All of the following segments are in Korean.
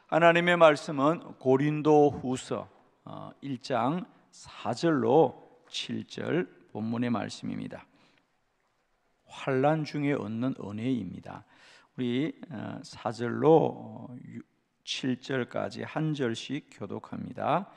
하나님의 말씀은 고린도후서 1장 4절로 7절 본문의 말씀입니다. 환난 중에 얻는 은혜입니다. 우리 4절로 7절까지 한 절씩 교독합니다.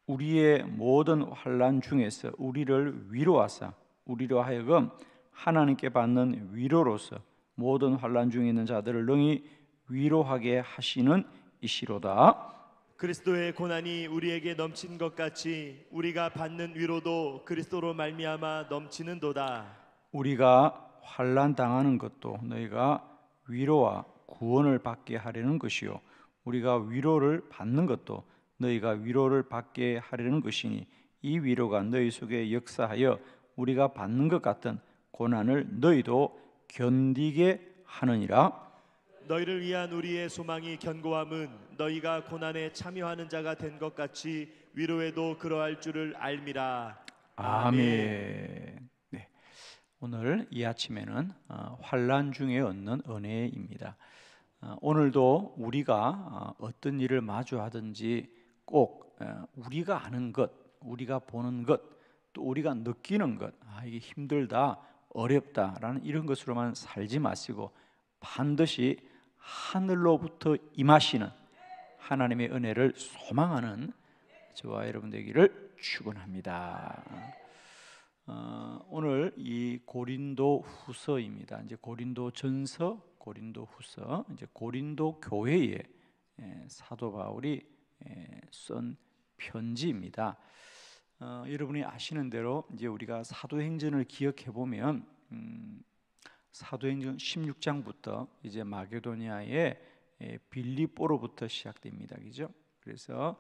우리의 모든 환난 중에서 우리를 위로하사 우리로 하여금 하나님께 받는 위로로서 모든 환난 중에 있는 자들을 능히 위로하게 하시는 이시로다. 그리스도의 고난이 우리에게 넘친 것 같이 우리가 받는 위로도 그리스도로 말미암아 넘치는도다. 우리가 환난 당하는 것도 너희가 위로와 구원을 받게 하려는 것이요 우리가 위로를 받는 것도 너희가 위로를 받게 하려는 것이니 이 위로가 너희 속에 역사하여 우리가 받는 것 같은 고난을 너희도 견디게 하느니라. 너희를 위한 우리의 소망이 견고함은 너희가 고난에 참여하는 자가 된 것 같이 위로에도 그러할 줄을 알미라. 아멘. 네. 오늘 이 아침에는 환난 중에 얻는 은혜입니다. 오늘도 우리가 어떤 일을 마주하든지 꼭 우리가 아는 것, 우리가 보는 것, 또 우리가 느끼는 것, 이게 힘들다, 어렵다라는 이런 것으로만 살지 마시고 반드시 하늘로부터 임하시는 하나님의 은혜를 소망하는 저와 여러분 되기를 축원합니다. 오늘 이 고린도 후서입니다. 이제 고린도 전서, 고린도 후서, 이제 고린도 교회에 사도 바울이 쓴 편지입니다. 여러분이 아시는 대로 이제 우리가 사도행전을 기억해 보면 사도행전 16장부터 이제 마게도니아의 빌립보로부터 시작됩니다. 그죠? 그래서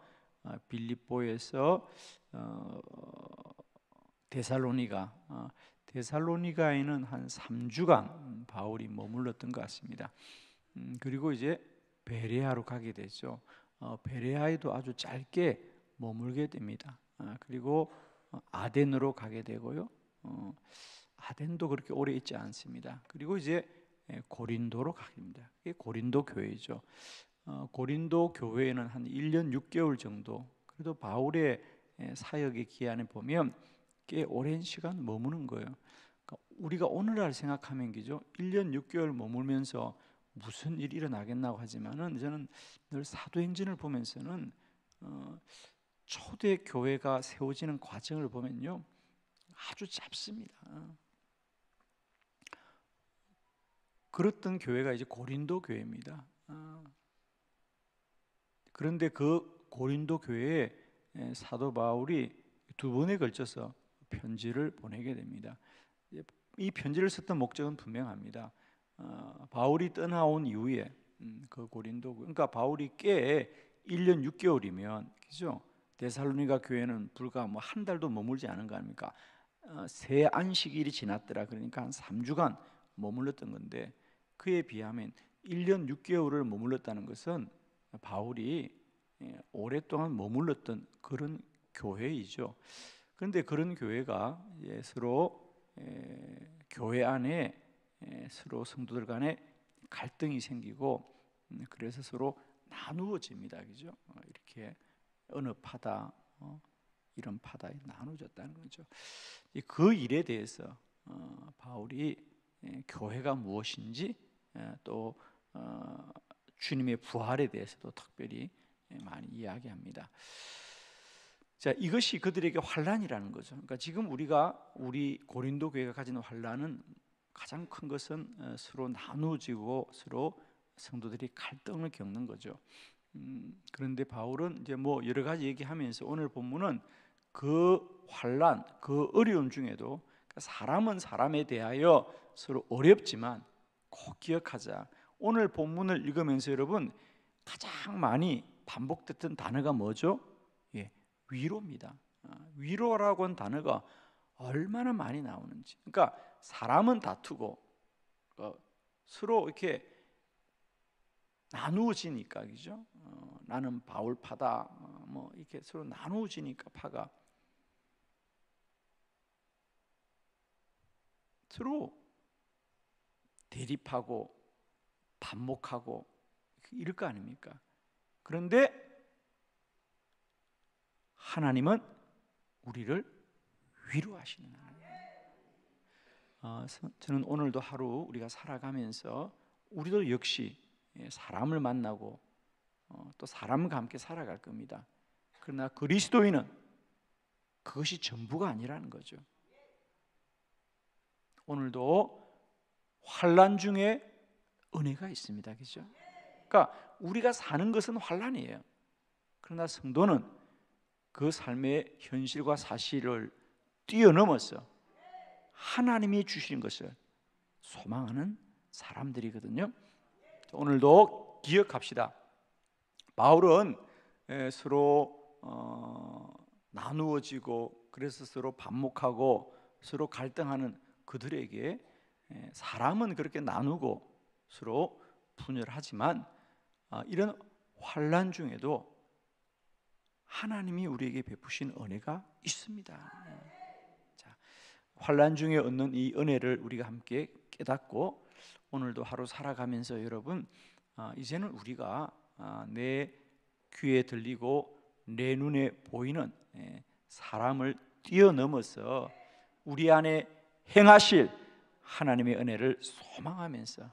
빌립보에서 데살로니가에는 한 3주간 바울이 머물렀던 것 같습니다. 그리고 이제 베레아로 가게 되죠. 베레아에도 아주 짧게 머물게 됩니다. 그리고 아덴으로 가게 되고요. 아덴도 그렇게 오래 있지 않습니다. 그리고 이제 고린도로 가게 됩니다. 이게 고린도 교회죠. 고린도 교회에는 한 1년 6개월 정도, 그래도 바울의 사역의 기한에 보면 꽤 오랜 시간 머무는 거예요. 그러니까 우리가 오늘날 생각하면 그죠? 1년 6개월 머물면서 무슨 일이 일어나겠나고 하지만은 저는 늘 사도행전을 보면서는 초대 교회가 세워지는 과정을 보면요 아주 짧습니다. 그랬던 교회가 이제 고린도 교회입니다. 그런데 그 고린도 교회에 사도 바울이 두 번에 걸쳐서 편지를 보내게 됩니다. 이 편지를 썼던 목적은 분명합니다. 바울이 떠나온 이후에 그 고린도, 그러니까 바울이 꽤 1년 6개월이면 그죠? 데살로니가 교회는 불과 뭐 한 달도 머물지 않은 거 아닙니까? 새 안식일이 지났더라. 그러니까 한 3주간 머물렀던 건데 그에 비하면 1년 6개월을 머물렀다는 것은 바울이 오랫동안 머물렀던 그런 교회이죠. 그런데 그런 교회가 서로 교회 안에 서로 성도들 간에 갈등이 생기고 그래서 서로 나누어집니다. 그죠? 이렇게 어느 파다 이런 파다 나누어졌다는 거죠. 그 일에 대해서 바울이 교회가 무엇인지 또 주님의 부활에 대해서도 특별히 많이 이야기합니다. 자, 이것이 그들에게 환난이라는 거죠. 그러니까 지금 우리 고린도 교회가 가지는 환난은 가장 큰 것은 서로 나누어지고 서로 성도들이 갈등을 겪는 거죠. 그런데 바울은 이제 뭐 여러 가지 얘기하면서 오늘 본문은 그 환난, 그 어려움 중에도 사람은 사람에 대하여 서로 어렵지만 꼭 기억하자. 오늘 본문을 읽으면서 여러분 가장 많이 반복됐던 단어가 뭐죠? 위로입니다. 위로라고 하는 단어가 얼마나 많이 나오는지. 그러니까 사람은 다투고 서로 이렇게 나누어지니까 그죠? 나는 바울파다. 뭐 이렇게 서로 나누어지니까 파가 서로 대립하고 반목하고 이럴 거 아닙니까? 그런데 하나님은 우리를 위로하시는 하나님. 저는 오늘도 하루 우리가 살아가면서 우리도 역시 사람을 만나고 또 사람과 함께 살아갈 겁니다. 그러나 그리스도인은 그것이 전부가 아니라는 거죠. 오늘도 환난 중에 은혜가 있습니다. 그렇죠? 그러니까 우리가 사는 것은 환난이에요. 그러나 성도는 그 삶의 현실과 사실을 뛰어넘어서 하나님이 주신 것을 소망하는 사람들이거든요. 오늘도 기억합시다. 바울은 서로 나누어지고 그래서 서로 반목하고 서로 갈등하는 그들에게 사람은 그렇게 나누고 서로 분열하지만 이런 환난 중에도 하나님이 우리에게 베푸신 은혜가 있습니다. 자, 환난 중에 얻는 이 은혜를 우리가 함께 깨닫고 오늘도 하루 살아가면서 여러분 이제는 우리가 내 귀에 들리고 내 눈에 보이는 사람을 뛰어넘어서 우리 안에 행하실 하나님의 은혜를 소망하면서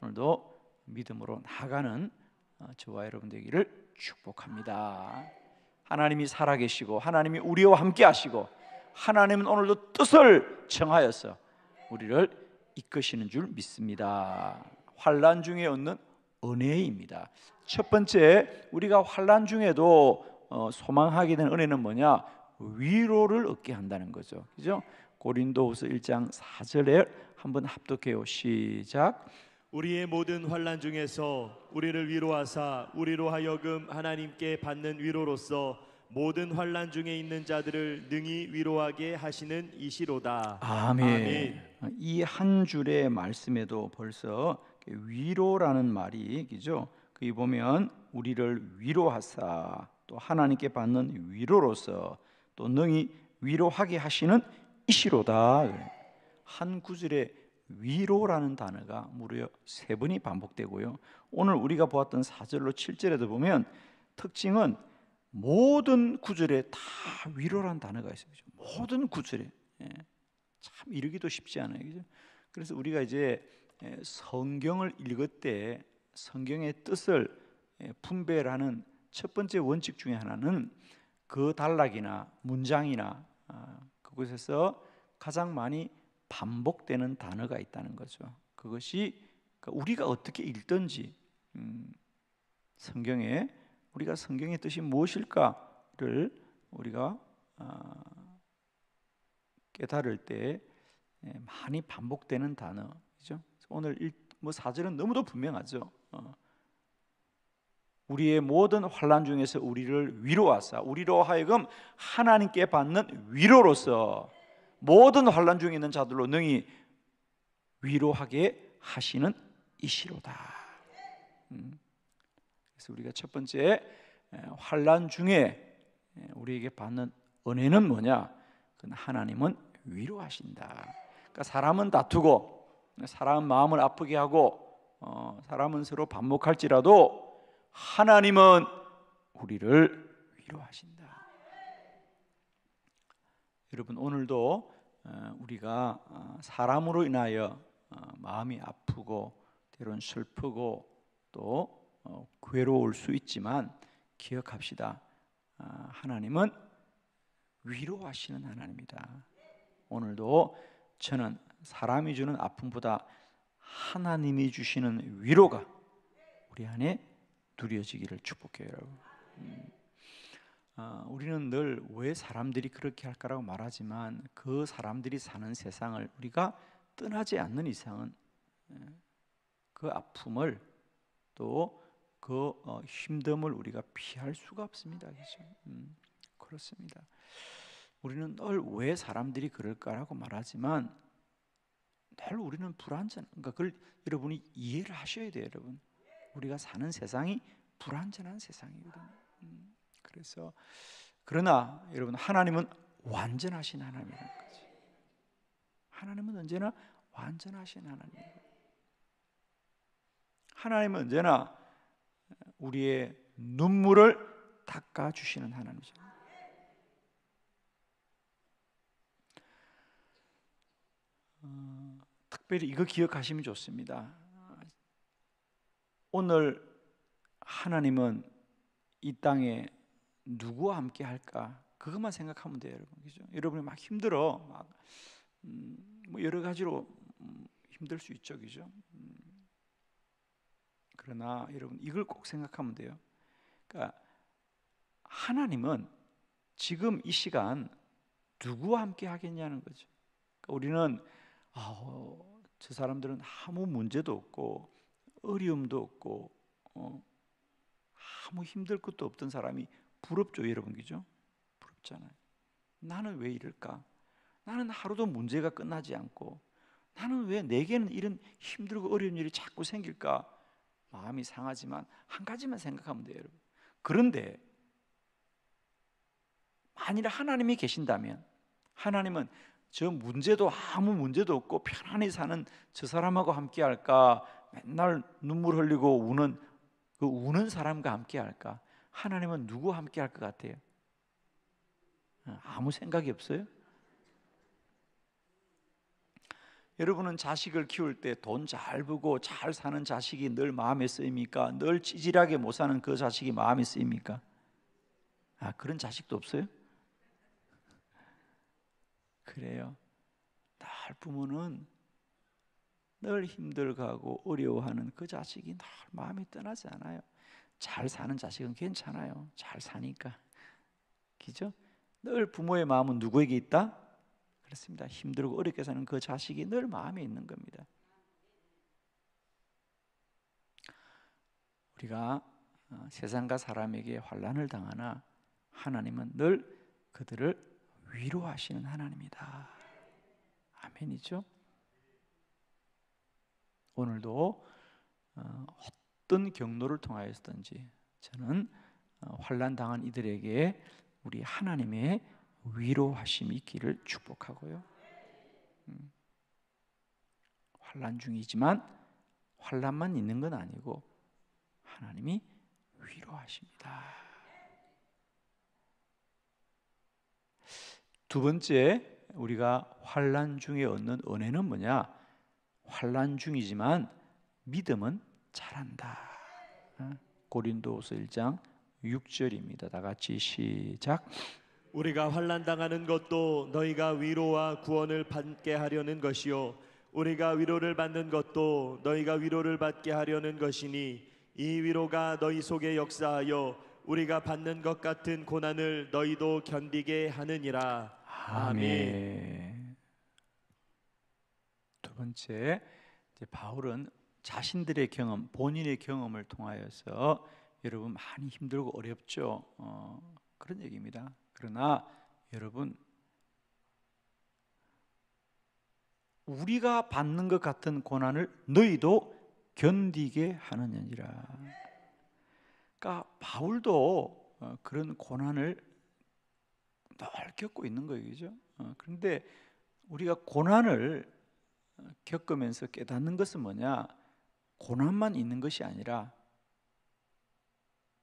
오늘도 믿음으로 나아가는 저와 여러분 되기를 축복합니다. 하나님이 살아계시고 하나님이 우리와 함께 하시고 하나님은 오늘도 뜻을 정하여서 우리를 이끄시는 줄 믿습니다. 환난 중에 얻는 은혜입니다. 첫 번째, 우리가 환난 중에도 소망하게 된 은혜는 뭐냐? 위로를 얻게 한다는 거죠. 그죠? 고린도후서 1장 4절에 한번 합독해요. 시작. 우리의 모든 환난 중에서 우리를 위로하사 우리로 하여금 하나님께 받는 위로로서 모든 환난 중에 있는 자들을 능히 위로하게 하시는 이시로다. 아멘. 이 한 줄의 말씀에도 벌써 위로라는 말이 그죠? 거기 보면 우리를 위로하사 또 하나님께 받는 위로로서 또 능히 위로하게 하시는 이시로다. 한 구절에 위로라는 단어가 무려 3번이 반복되고요. 오늘 우리가 보았던 4절로 7절에도 보면 특징은 모든 구절에 다 위로라는 단어가 있어요. 모든 구절에. 참 이르기도 쉽지 않아요. 그죠? 그래서 우리가 이제 성경을 읽을 때 성경의 뜻을 분별하는 첫 번째 원칙 중에 하나는 그 단락이나 문장이나 그곳에서 가장 많이 반복되는 단어가 있다는 거죠. 그것이 우리가 어떻게 읽든지 성경에 우리가 성경의 뜻이 무엇일까를 우리가 깨달을 때 많이 반복되는 단어죠. 오늘 4절은 너무도 분명하죠. 우리의 모든 환난 중에서 우리를 위로하사 우리로 하여금 하나님께 받는 위로로서 모든 환난 중에 있는 자들로 능히 위로하게 하시는 이시로다. 그래서 우리가 첫 번째 환난 중에 우리에게 받는 은혜는 뭐냐? 그건 하나님은 위로하신다. 그러니까 사람은 다투고 사람은 마음을 아프게 하고 사람은 서로 반목할지라도 하나님은 우리를 위로하신다. 여러분 오늘도 우리가 사람으로 인하여 마음이 아프고 때론 슬프고 또 괴로울 수 있지만 기억합시다. 하나님은 위로하시는 하나님이다. 오늘도 저는 사람이 주는 아픔보다 하나님이 주시는 위로가 우리 안에 누려지기를 축복해요. 여러분. 우리는 늘 왜 사람들이 그렇게 할까라고 말하지만 그 사람들이 사는 세상을 우리가 떠나지 않는 이상은 그 아픔을 또 그 힘듦을 우리가 피할 수가 없습니다. 그렇죠? 그렇습니다. 우리는 늘 왜 사람들이 그럴까라고 말하지만 늘 우리는 불완전. 그러니까 그걸 여러분이 이해를 하셔야 돼요, 여러분. 우리가 사는 세상이 불완전한 세상이거든요. 그래서 그러나 여러분 하나님은 완전하신 하나님이라는 거죠. 하나님은 언제나 완전하신 하나님이에요. 하나님은 언제나 우리의 눈물을 닦아 주시는 하나님이죠. 특별히 이거 기억하시면 좋습니다. 오늘 하나님은 이 땅에 누구와 함께 할까? 그것만 생각하면 돼요, 여러분. 그죠? 여러분이 막 힘들어, 뭐 여러 가지로 힘들 수 있죠, 그죠? 그러나 여러분 이걸 꼭 생각하면 돼요. 그러니까 하나님은 지금 이 시간 누구와 함께 하겠냐는 거죠. 그러니까 우리는 저 사람들은 아무 문제도 없고 어려움도 없고 아무 힘들 것도 없던 사람이 부럽죠, 여러분. 그죠? 부럽잖아요. 나는 왜 이럴까? 나는 하루도 문제가 끝나지 않고 나는 왜 내게는 이런 힘들고 어려운 일이 자꾸 생길까? 마음이 상하지만 한 가지만 생각하면 돼요, 여러분. 그런데 만일 하나님이 계신다면 하나님은 저 문제도 아무 문제도 없고 편안히 사는 저 사람하고 함께 할까? 맨날 눈물 흘리고 우는 그 우는 사람과 함께 할까? 하나님은 누구와 함께 할 것 같아요? 아무 생각이 없어요? 여러분은 자식을 키울 때 돈 잘 벌고 잘 사는 자식이 늘 마음에 쓰입니까? 늘 찌질하게 못 사는 그 자식이 마음에 쓰입니까? 그런 자식도 없어요? 그래요. 늘 부모는 늘 힘들고 어려워하는 그 자식이 늘 마음이 떠나지 않아요. 잘 사는 자식은 괜찮아요. 잘 사니까. 그죠? 늘 부모의 마음은 누구에게 있다? 그렇습니다. 힘들고 어렵게 사는 그 자식이 늘 마음에 있는 겁니다. 우리가 세상과 사람에게 환난을 당하나 하나님은 늘 그들을 위로하시는 하나님이다. 아멘이죠? 오늘도 어떤 경로를 통하였든지 저는 환난 당한 이들에게 우리 하나님의 위로하심이 있기를 축복하고요. 환난 중이지만 환난만 있는 건 아니고 하나님이 위로하십니다. 두 번째, 우리가 환난 중에 얻는 은혜는 뭐냐? 환난 중이지만 믿음은 자란다. 고린도후서 1장 6절입니다. 다 같이 시작. 우리가 환난 당하는 것도 너희가 위로와 구원을 받게 하려는 것이요 우리가 위로를 받는 것도 너희가 위로를 받게 하려는 것이니 이 위로가 너희 속에 역사하여 우리가 받는 것 같은 고난을 너희도 견디게 하느니라. 아멘. 두 번째, 이제 바울은 자신들의 경험, 본인의 경험을 통하여서 여러분 많이 힘들고 어렵죠. 그런 얘기입니다. 그러나 여러분, 우리가 받는 것 같은 고난을 너희도 견디게 하느니라. 그러니까 바울도 그런 고난을 늘 겪고 있는 거예요, 그죠? 그런데 우리가 고난을 겪으면서 깨닫는 것은 뭐냐? 고난만 있는 것이 아니라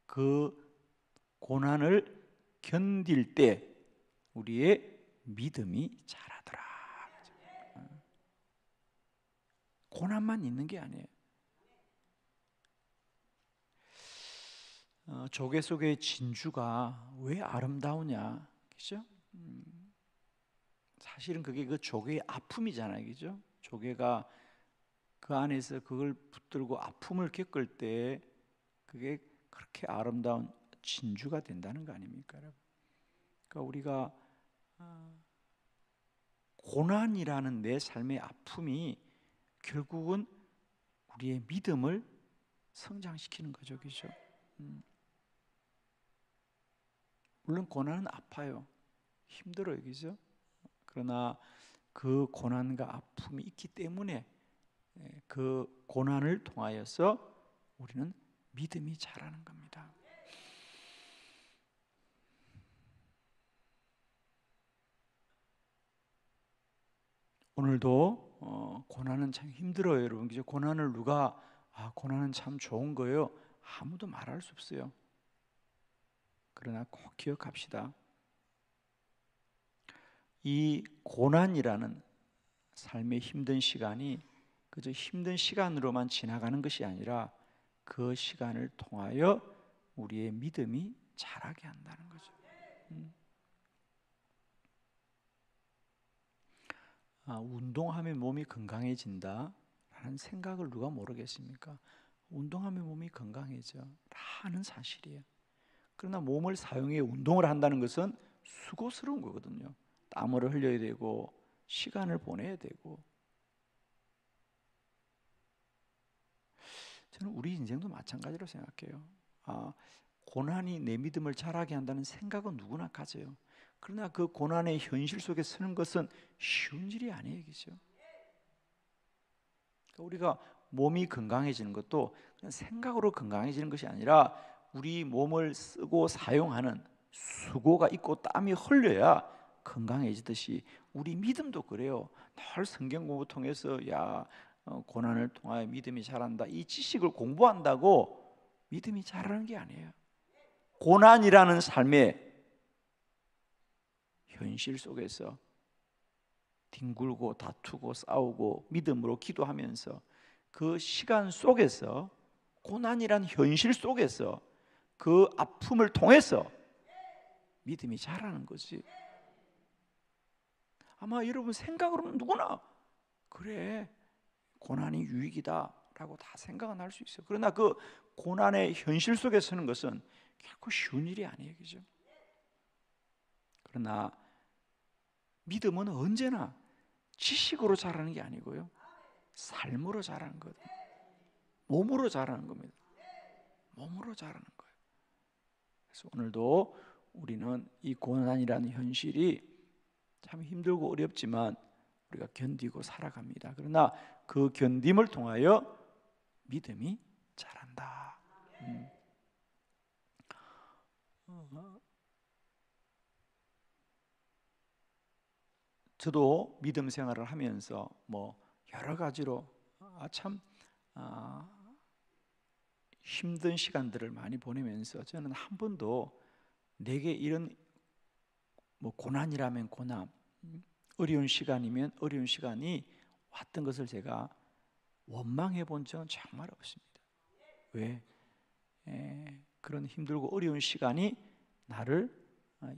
그 고난을 견딜 때 우리의 믿음이 자라더라. 고난만 있는 게 아니에요. 조개 속의 진주가 왜 아름다우냐, 그죠? 사실은 그게 그 조개의 아픔이잖아요, 그죠? 조개가 그 안에서 그걸 붙들고 아픔을 겪을 때 그게 그렇게 아름다운 진주가 된다는 거 아닙니까, 여러분? 그러니까 우리가 고난이라는 내 삶의 아픔이 결국은 우리의 믿음을 성장시키는 거죠, 그죠? 물론 고난은 아파요, 힘들어요, 그죠? 그러나 그 고난과 아픔이 있기 때문에 그 고난을 통하여서 우리는 믿음이 자라는 겁니다. 오늘도 고난은 참 힘들어요, 여러분. 그죠? 고난을 누가 고난은 참 좋은 거예요. 아무도 말할 수 없어요. 그러나 꼭 기억합시다. 이 고난이라는 삶의 힘든 시간이 그저 힘든 시간으로만 지나가는 것이 아니라 그 시간을 통하여 우리의 믿음이 자라게 한다는 거죠. 운동하면 몸이 건강해진다 라는 생각을 누가 모르겠습니까? 운동하면 몸이 건강해져 라는 사실이에요. 그러나 몸을 사용해 운동을 한다는 것은 수고스러운 거거든요. 땀을 흘려야 되고 시간을 보내야 되고. 저는 우리 인생도 마찬가지로 생각해요. 고난이 내 믿음을 자라게 한다는 생각은 누구나 가져요. 그러나 그 고난의 현실 속에 서는 것은 쉬운 일이 아니에요. 그죠? 우리가 몸이 건강해지는 것도 그냥 생각으로 건강해지는 것이 아니라 우리 몸을 쓰고 사용하는 수고가 있고 땀이 흘려야 건강해지듯이 우리 믿음도 그래요. 늘 성경 공부 통해서 고난을 통하여 믿음이 자란다, 이 지식을 공부한다고 믿음이 자라는 게 아니에요. 고난이라는 삶의 현실 속에서 뒹굴고 다투고 싸우고 믿음으로 기도하면서 그 시간 속에서, 고난이란 현실 속에서 그 아픔을 통해서 믿음이 자라는 거지. 아마 여러분 생각으로는 누구나 그래, 고난이 유익이다 라고 다 생각은 할 수 있어요. 그러나 그 고난의 현실 속에 서는 것은 결코 쉬운 일이 아니에요. 그죠? 그러나 믿음은 언제나 지식으로 자라는 게 아니고요, 삶으로 자라는 거예요. 몸으로 자라는 겁니다. 몸으로 자라는 거예요. 그래서 오늘도 우리는 이 고난이라는 현실이 참 힘들고 어렵지만 우리가 견디고 살아갑니다. 그러나 그 견딤을 통하여 믿음이 자란다. 저도 믿음 생활을 하면서 여러 가지로 참 힘든 시간들을 많이 보내면서 저는 한 번도 내게 이런 고난이라면 고난, 어려운 시간이면 어려운 시간이 왔던 것을 제가 원망해 본 적은 정말 없습니다. 왜? 그런 힘들고 어려운 시간이 나를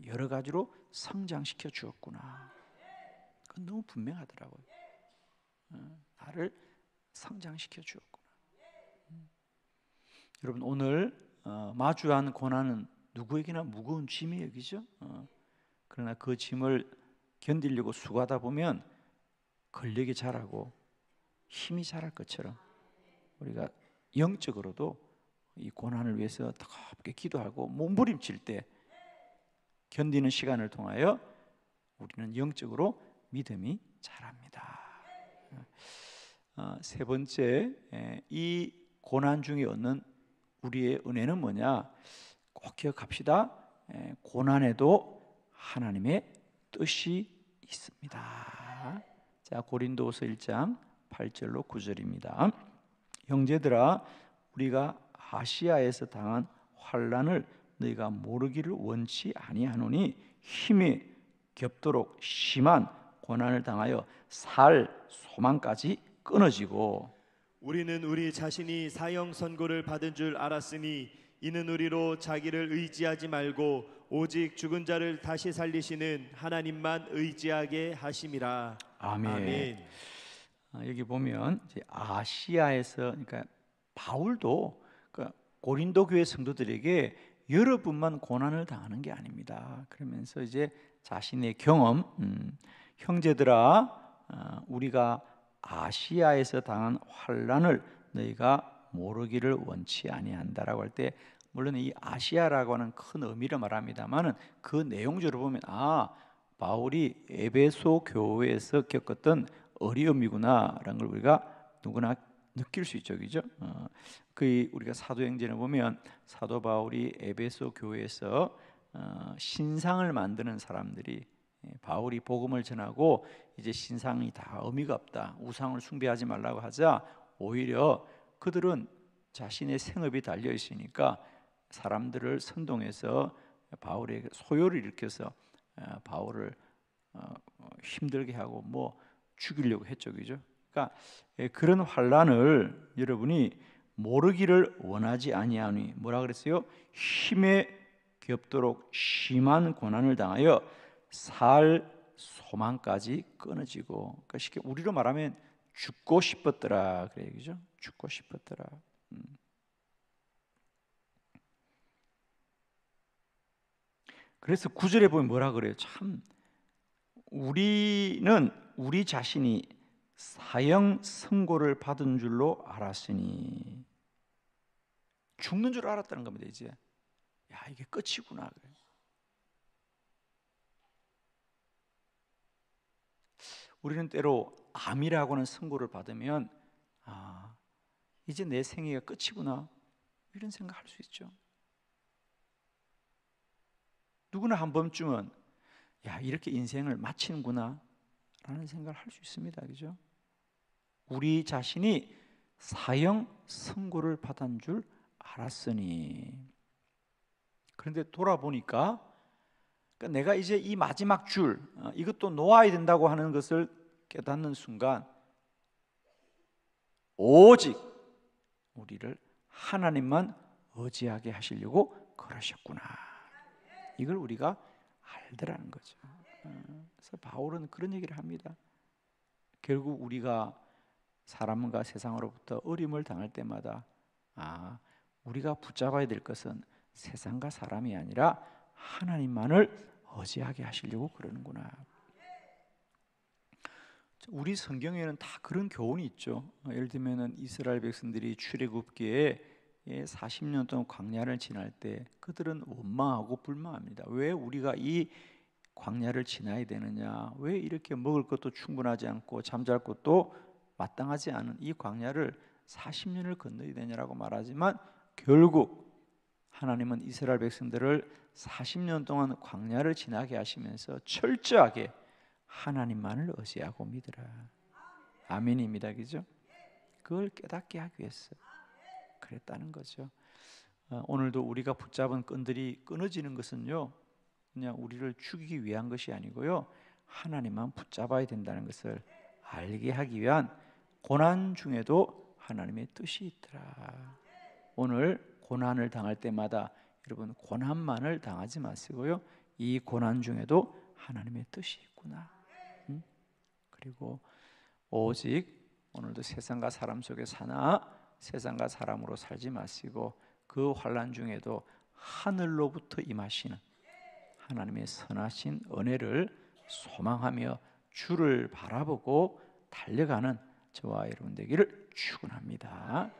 여러 가지로 성장시켜 주었구나. 그건 너무 분명하더라고요. 나를 성장시켜 주었구나. 여러분, 오늘 마주한 고난은 누구에게나 무거운 짐이에요. 그죠? 그러나 그 짐을 견디려고 수고하다 보면 근력이 자라고 힘이 자랄 것처럼 우리가 영적으로도 이 고난을 위해서 뜨겁게 기도하고 몸부림칠 때 견디는 시간을 통하여 우리는 영적으로 믿음이 자랍니다. 세 번째, 이 고난 중에 얻는 우리의 은혜는 뭐냐? 꼭 기억합시다. 고난에도 하나님의 뜻이 있습니다. 자, 고린도후서 1장 8절로 9절입니다. 형제들아, 우리가 아시아에서 당한 환난을 너희가 모르기를 원치 아니하노니 힘이 겹도록 심한 고난을 당하여 살 소망까지 끊어지고, 우리는 우리 자신이 사형 선고를 받은 줄 알았으니 이는 우리로 자기를 의지하지 말고 오직 죽은 자를 다시 살리시는 하나님만 의지하게 하심이라. 아멘. 아멘. 여기 보면 이제 아시아에서, 그러니까 바울도 고린도 교회 성도들에게 여러분만 고난을 당하는 게 아닙니다. 그러면서 이제 자신의 경험, 형제들아, 우리가 아시아에서 당한 환난을 너희가 모르기를 원치 아니한다라고 할 때, 물론 이 아시아라고 하는 큰 의미를 말합니다만은 그 내용적으로 보면 바울이 에베소 교회에서 겪었던 어려움이구나라는 걸 우리가 누구나 느낄 수 있죠, 그죠? 우리가 사도행전을 보면 사도 바울이 에베소 교회에서 신상을 만드는 사람들이, 바울이 복음을 전하고 이제 신상이 다 의미가 없다, 우상을 숭배하지 말라고 하자 오히려 그들은 자신의 생업이 달려 있으니까 사람들을 선동해서 바울에게 소요를 일으켜서 바울을 힘들게 하고 뭐 죽이려고 했죠, 그죠? 그러니까 그런 환란을 여러분이 모르기를 원하지 아니하니 뭐라 그랬어요? 힘에 겹도록 심한 고난을 당하여 살 소망까지 끊어지고, 그러니까 쉽게 우리로 말하면 죽고 싶었더라 그래, 그죠? 죽고 싶었더라. 그래서 9절에 보면 뭐라 그래요? 참, 우리는 우리 자신이 사형 선고를 받은 줄로 알았으니, 죽는 줄 알았다는 겁니다. 이제 야, 이게 끝이구나. 우리는 때로 암이라고 하는 선고를 받으면 이제 내 생애가 끝이구나, 이런 생각할 수 있죠. 누구나 한 번쯤은 야, 이렇게 인생을 마치는구나 라는 생각을 할 수 있습니다. 그죠? 우리 자신이 사형 선고를 받은 줄 알았으니. 그런데 돌아보니까 그러니까 내가 이제 이 마지막 줄 이것도 놓아야 된다고 하는 것을 깨닫는 순간 오직 우리를 하나님만 의지하게 하시려고 그러셨구나, 이걸 우리가 알더라는 거죠. 그래서 바울은 그런 얘기를 합니다. 결국 우리가 사람과 세상으로부터 어림을 당할 때마다 우리가 붙잡아야 될 것은 세상과 사람이 아니라 하나님만을 의지하게 하시려고 그러는구나. 우리 성경에는 다 그런 교훈이 있죠. 예를 들면 이스라엘 백성들이 출애굽기에 40년 동안 광야를 지날 때 그들은 원망하고 불만합니다. 왜 우리가 이 광야를 지나야 되느냐, 왜 이렇게 먹을 것도 충분하지 않고 잠잘 것도 마땅하지 않은 이 광야를 40년을 건너야 되냐라고 말하지만, 결국 하나님은 이스라엘 백성들을 40년 동안 광야를 지나게 하시면서 철저하게 하나님만을 의지하고 믿으라. 아멘입니다. 그죠? 그걸 깨닫게 하기 위해서 그랬다는 거죠. 오늘도 우리가 붙잡은 끈들이 끊어지는 것은요, 그냥 우리를 죽이기 위한 것이 아니고요, 하나님만 붙잡아야 된다는 것을 알게 하기 위한 고난 중에도 하나님의 뜻이 있더라. 오늘 고난을 당할 때마다 여러분 고난만을 당하지 마시고요, 이 고난 중에도 하나님의 뜻이 있구나. 그리고 오직 오늘도 세상과 사람 속에 사나 세상과 사람으로 살지 마시고 그 환난 중에도 하늘로부터 임하시는 하나님의 선하신 은혜를 소망하며 주를 바라보고 달려가는 저와 여러분 되기를 축원합니다.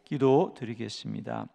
기도 드리겠습니다.